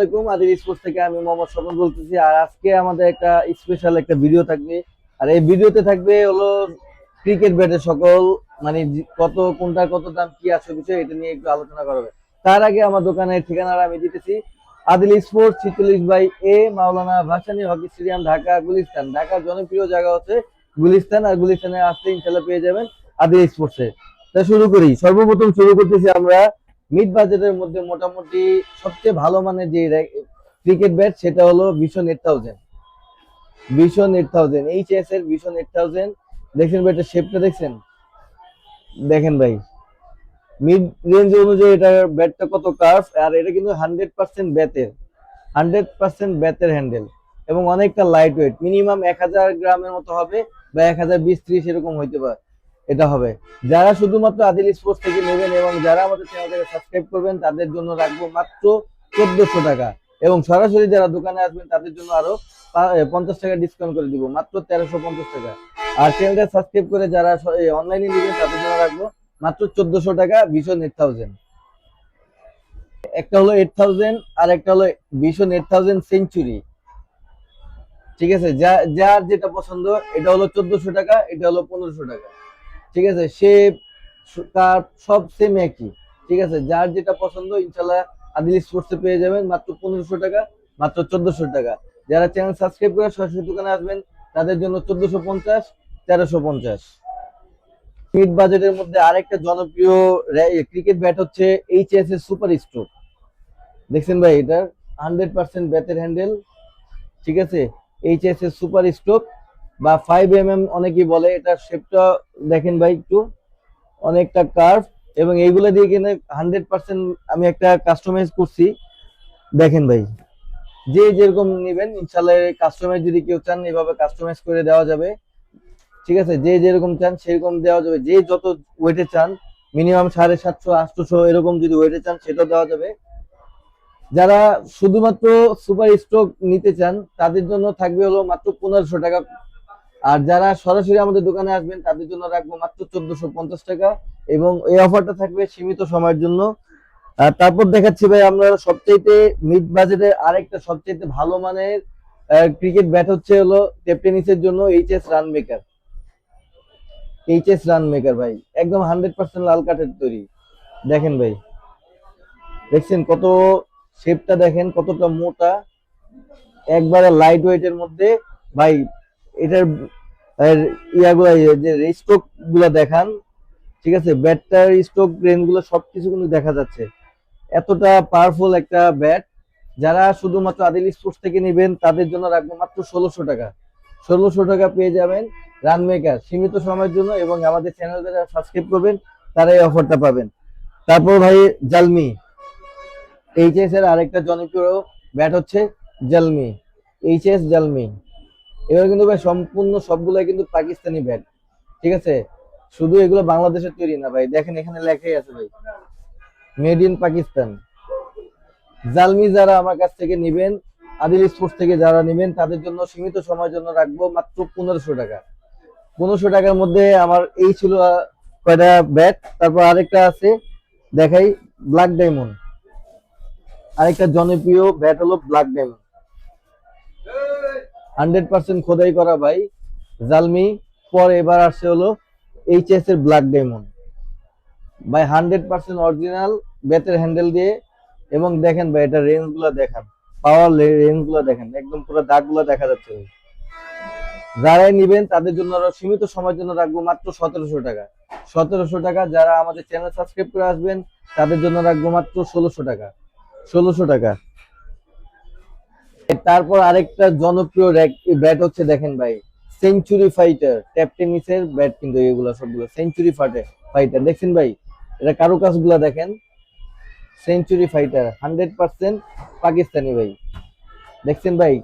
আলাইকুম, আদিল স্পোর্টস থেকে আমি মোহাম্মদ স্বপন বলতেছি। আর আজকে আমাদের একটা স্পেশাল একটা ভিডিও থাকবে। আর এই ভিডিওতে থাকবে হলো ক্রিকেট ব্যাটের সকল কত কোনটা কত দাম কি আছে বিষয় এটা নিয়ে একটু আলোচনা করা হবে। তার আগে আমার দোকানের ঠিকানাটা আমি দিতেছি। আদিল স্পোর্টস 46/A মাওলানা ভাসানী হকি স্টেডিয়াম, ঢাকা গুলিস্তান। ঢাকার জনপ্রিয় জায়গা হচ্ছে গুলিস্তান, আর গুলিস্তানে আসলে ইনশাল্লাহ পেয়ে যাবেন আদিল স্পোর্টসে। তা শুরু করি, সর্বপ্রথম শুরু করতেছি আমরা মিড বাজেটের মধ্যে মোটামুটি সবচেয়ে ভালো মানের যে ক্রিকেট ব্যাট সেটা হলো ভিশন 8000। ভিশন 8000 এইচএস এর ভিশন 8000 দেখছেন ব্যাটের শেপটা দেখছেন? দেখেন ভাই, মিড রেঞ্জ অনুযায়ী এটার ব্যাটটা কত কার্ভ, আর এটা কিন্তু 100% ব্যাটের, 100% ব্যাটের হ্যান্ডেল এবং অনেকটা লাইট ওয়েট, মিনিমাম 1000 গ্রামের মতো হবে বা 1020-30 এরকম হইতে পারে। এটা হবে যারা শুধুমাত্র আদিল স্পোর্টস থেকে নেবেন এবং যারা আমাদের চ্যানেলটাকে সাবস্ক্রাইব করবেন তাদের জন্য রাখবো মাত্র 1400 টাকা, এবং সরাসরি যারা দোকানে আসবেন তাদের জন্য আরো 50 টাকা ডিসকাউন্ট করে দিব, মাত্র 1350 টাকা। আর চ্যানেলটা সাবস্ক্রাইব করে যারা অনলাইনে নেবেন তাদের জন্য রাখবো মাত্র 1400 টাকা ভিশন 8000। একটা হলো 8000 আর একটা হলো ভিশন 8000 সেঞ্চুরি। ঠিক আছে, যার যেটা পছন্দ, এটা হলো 1400 টাকা, এটা হলো 1500 টাকা। ঠিক আছে, সে তার সব সেম একই। ঠিক আছে, যার যেটা পছন্দ ইনশাল্লাহ আদিল স্পোর্টসে পেয়ে যাবেন মাত্র 1500 টাকা, মাত্র 1400 টাকা। যারা চ্যানেল সাবস্ক্রাইব করে সরাসরি দোকানে আসবেন তাদের জন্য 1450, 1350। মিড বাজেটের মধ্যে আরেকটা জনপ্রিয় ক্রিকেট ব্যাট হচ্ছে এইচএস এর সুপার স্ট্রোক। দেখছেন ভাই, এটার 100% ব্যাটের হ্যান্ডেল। ঠিক আছে, এইচএস এর সুপার স্ট্রোক বা 5mm অনেকেই বলে। এটার শেপটা দেখেন ভাই একটু, অনেকটা কার্ভ, এবং এইগুলো দিয়ে কিনে 100% আমি একটা কাস্টমাইজ করছি। দেখেন ভাই, যে যেরকম নেবেন ইনশাল্লাহ কাস্টমাইজ যদি কেউ চান এভাবে কাস্টমাইজ করে দেওয়া যাবে। ঠিক আছে, যে যেরকম চান সেরকম দেওয়া যাবে, যে যত ওয়েটে চান, মিনিমাম 750-800 এরকম যদি ওয়েটে চান সেটাও দেওয়া যাবে। যারা শুধুমাত্র সুপার স্ট্রোক নিতে চান তাদের জন্য থাকবে হলো মাত্র 1500 টাকা। আর যারা সরাসরি আমাদের দোকানে আসবেন তাদের জন্য রাখবো মাত্র 1450 টাকা, এবং এই অফারটা থাকবে সীমিত সময়ের জন্য। আর তারপর দেখাচ্ছি ভাই আমরা সবচাইতে মিড বাজেটের আরেকটা সবচাইতে ভালো মানের ক্রিকেট ব্যাট হচ্ছে হলো টেপ টেনিসের জন্য HS run maker. HS run maker ভাই একদম 100% লাল কাঠের তৈরি। দেখেন ভাই, দেখছেন কত, শেপটা দেখেন কতটা মোটা, একবারে লাইট ওয়েটের মধ্যে ভাই। এটার ইয়াগুলা যে স্ট্রোক গুলা দেখান। ঠিক আছে, ব্যাটটার স্ট্রোক রেঞ্জ গুলো সবকিছু কিন্তু দেখা যাচ্ছে, এতটা পাওয়ারফুল একটা ব্যাট। যারা শুধুমাত্র আদিল স্পোর্টস থেকে নেবেন তাদের জন্য রাখবো মাত্র 1600 টাকা। 1600 টাকা পেয়ে যাবেন রান মেকার সীমিত সময়ের জন্য, এবং আমাদের চ্যানেলটা যারা সাবস্ক্রাইব করবেন তারা এই অফারটা পাবেন। তারপর ভাই জালমি, এইচএস এর আরেকটা জনপ্রিয় ব্যাট হচ্ছে জালমি, এইচএস জালমি। এবার কিন্তু ভাই সম্পূর্ণ সবগুলাই কিন্তু পাকিস্তানি ব্যাট। ঠিক আছে, শুধু এগুলো বাংলাদেশের তৈরি না ভাই, দেখেন এখানে লেখাই আছে ভাই, মেড ইন পাকিস্তান। জালমি যারা আমার কাছ থেকে নেবেন, আদিল স্পোর্টস থেকে যারা নেবেন তাদের জন্য সীমিত সময়ের জন্য রাখবো মাত্র 1500 টাকা। 1500 টাকার মধ্যে আমার এই ছিল কয়টা ব্যাট। তারপর আরেকটা আছে দেখাই, ব্ল্যাক ডায়মন্ড। আরেকটা জনপ্রিয় ব্যাট হলো ব্ল্যাক ডায়মন্ড, 100% খোদাই করা ভাই জালমি। পর এবার আসছে হলো এইচএস এর ব্ল্যাক ডায়মন্ড ভাই, 100% অরিজিনাল ব্যাটের হ্যান্ডেল দিয়ে। এবং দেখেন ভাই এটা রেঞ্জ গুলা দেখান, পাওয়ার রেঞ্জ গুলা দেখেন, একদম পুরো দাগ গুলা দেখা যাচ্ছে ভাই। যারাই নিবেন তাদের জন্য আরো সীমিত সময়ের জন্য রাখবো মাত্র 1700 টাকা। 1700 টাকা, যারা আমাদের চ্যানেল সাবস্ক্রাইব করে আসবেন তাদের জন্য রাখবো মাত্র 1600 টাকা। 1600 টাকা। তারপর আরেকটা জনপ্রিয় ব্যাট হচ্ছে দেখেন ভাই, সেঞ্চুরি ফাইটার ট্যাপ টেনিসের ব্যাট, কিন্তু এগুলো সবগুলো সেঞ্চুরি ফাইটার। দেখছেন ভাই, এটা কারুকাজ গুলা দেখেন, সেঞ্চুরি ফাইটার 100% পাকিস্তানি ভাই। দেখছেন ভাই,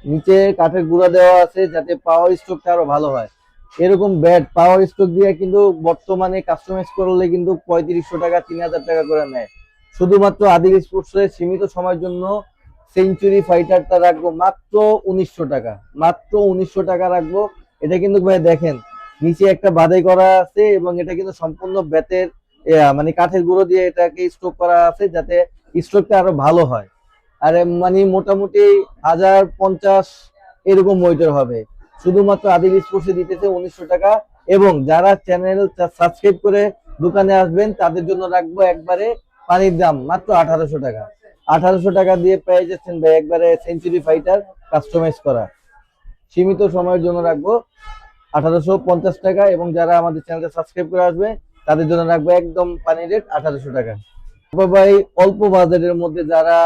নিচে কাঠের গুঁড়া দেওয়া আছে যাতে পাওয়ার স্ট্রোকটা আরো ভালো হয়। এরকম ব্যাট পাওয়ার স্ট্রোক দিয়ে কিন্তু বর্তমানে কাস্টমাইজ করলে কিন্তু 3500 টাকা 3000 টাকা করে নেয়। শুধুমাত্র আদিল স্পোর্টসের সীমিত সময়ের জন্য সেঞ্চুরি ফাইটারটা রাখবো মাত্র 1900 টাকা, মাত্র 1900 টাকা রাখবো। এটা কিন্তু ভাই দেখেন নিচে একটা বাধাই করা আছে, এবং এটা কিন্তু সম্পূর্ণ বেতের কাঠের গুঁড়ো দিয়ে এটাকে স্ট্রোক করা আছে যাতে স্ট্রোকটা আরো ভালো হয়। আরে মানে মোটামুটি 1050 এরকম ওয়েটের হবে। শুধুমাত্র আদিল স্পোর্টসে দিতেছে 1900 টাকা। এবং যারা চ্যানেল সাবস্ক্রাইব করে দোকানে আসবেন তাদের জন্য রাখবো একবারে পানির দাম মাত্র 1800 টাকা। 1800 টাকা দিয়ে পেয়ে যাচ্ছেন ভাই একবারে সেঞ্চুরি ফাইটার কাস্টমাইজ করা। সীমিত সময়ের জন্য রাখবো 1850 টাকা, এবং যারা আমাদের চ্যানেলটা সাবস্ক্রাইব করে আসবে তাদের জন্য রাখবো একদম পানি রেট 1800 টাকা। তারপর ভাই অল্প বাজেটের মধ্যে যারা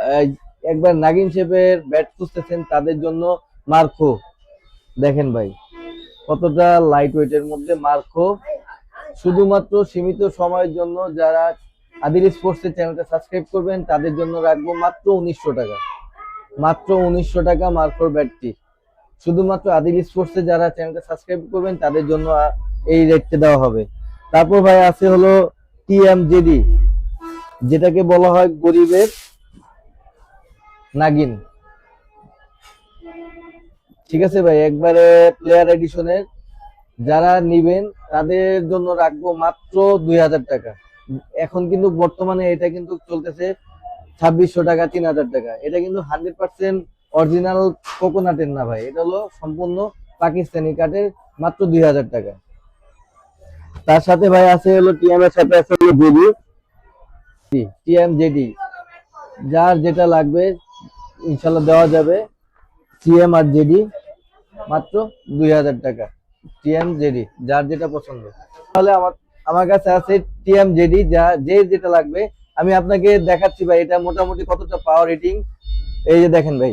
আহ, একবার নাগিন শেপের ব্যাট খুঁজতেছেন তাদের জন্য মার্কো। দেখেন ভাই কতটা লাইট ওয়েটের মধ্যে মার্কো, শুধুমাত্র সীমিত সময়ের জন্য যারা আদিল স্পোর্টস এর চ্যানেলটা সাবস্ক্রাইব করবেন তাদের জন্য রাখবো মাত্র 1900 টাকা। মাত্র 1900 টাকা মার্কোর ব্যাটটি, শুধুমাত্র আদিল স্পোর্টস এ যারা চ্যানেলটা সাবস্ক্রাইব করবেন তাদের জন্য এই রেটটা দেওয়া হবে। তারপর ভাই আছে হলো টিএমজেডি, যেটাকে বলা হয় গরিবের নাগিন। ঠিক আছে ভাই, একবারে প্লেয়ার এডিশনের যারা নিবেন তাদের জন্য রাখবো মাত্র 2000 টাকা। এখন কিন্তু বর্তমানে এটা কিন্তু চলতেছে 2600 টাকা, 3000 টাকা। এটা কিন্তু 100% অরিজিনাল কোকোনাটের না ভাই, এটা হলো সম্পূর্ণ পাকিস্তানি কাঠের, মাত্র 2000 টাকা। তার সাথে ভাই আছে হলো টিএম এর সাথে আছে হলো জেডি, টিএম জেডি যার যেটা লাগবে ইনশাল্লাহ দেওয়া যাবে। টিএম আর জেডি মাত্র 2000 টাকা। টিএমজেডি যার যেটা পছন্দ। তাহলে আমার আমার কাছে আছে টিএমজেডি, যা যে যেটা লাগবে আমি আপনাকে দেখাচ্ছি ভাই এটা মোটামুটি কতটা পাওয়ার রেটিং। এই যে দেখেন ভাই,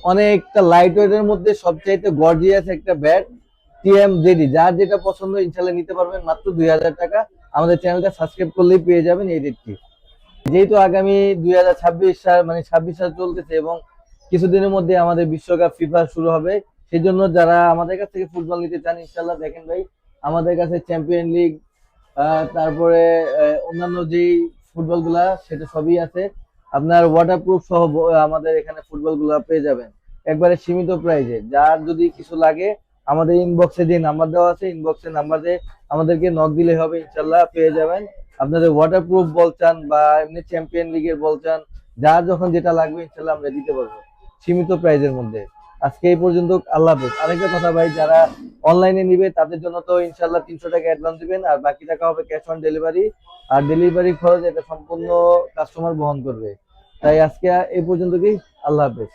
অনেকটা লাইট ওয়েটের মধ্যে সবচাইতে গর্জিয়াস একটা ব্যাট। টিএমজেডি যার যেটা পছন্দ ইনশাল্লাহ নিতে পারবেন মাত্র 2000 টাকা। আমাদের চ্যানেলটা সাবস্ক্রাইব করলেই পেয়ে যাবেন এই রেটটি। যেহেতু আগামী 2026 সাল মানে 26 সাল চলতেছে এবং কিছুদিনের মধ্যে আমাদের বিশ্বকাপ ফিফা শুরু হবে, সেই জন্য যারা আমাদের কাছ থেকে ফুটবল নিতে চান ইনশাল্লাহ দেখেন ভাই আমাদের কাছে চ্যাম্পিয়ন লিগ, তারপরে অন্যান্য যেই ফুটবল গুলা সেটা সবই আছে। আপনার ওয়াটারপ্রুফ সহ আমাদের এখানে ফুটবল গুলা পেয়ে যাবেন একবারে সীমিত প্রাইজে। যার যদি কিছু লাগে আমাদের ইনবক্সে যে নাম্বার দেওয়া আছে, ইনবক্সে নাম্বারে আমাদেরকে নক দিলে হবে, ইনশাল্লাহ পেয়ে যাবেন। আপনাদের ওয়াটারপ্রুফ বল চান বা এমনি চ্যাম্পিয়ন লিগের বল চান, যার যখন যেটা লাগবে ইনশাল্লাহ আমরা দিতে পারবো সীমিত প্রাইজের মধ্যে। আজকে এই পর্যন্ত, আল্লাহ হাফেজ। আরেকটা কথা ভাই, যারা অনলাইনে নিবে তাদের জন্য তো ইনশাল্লাহ 300 টাকা অ্যাডভান্স দিবেন, আর বাকি টাকা হবে ক্যাশ অন ডেলিভারি। আর ডেলিভারি খরচ এটা সম্পূর্ণ কাস্টমার বহন করবে। তাই আজকে এই পর্যন্ত কি, আল্লাহ হাফেজ।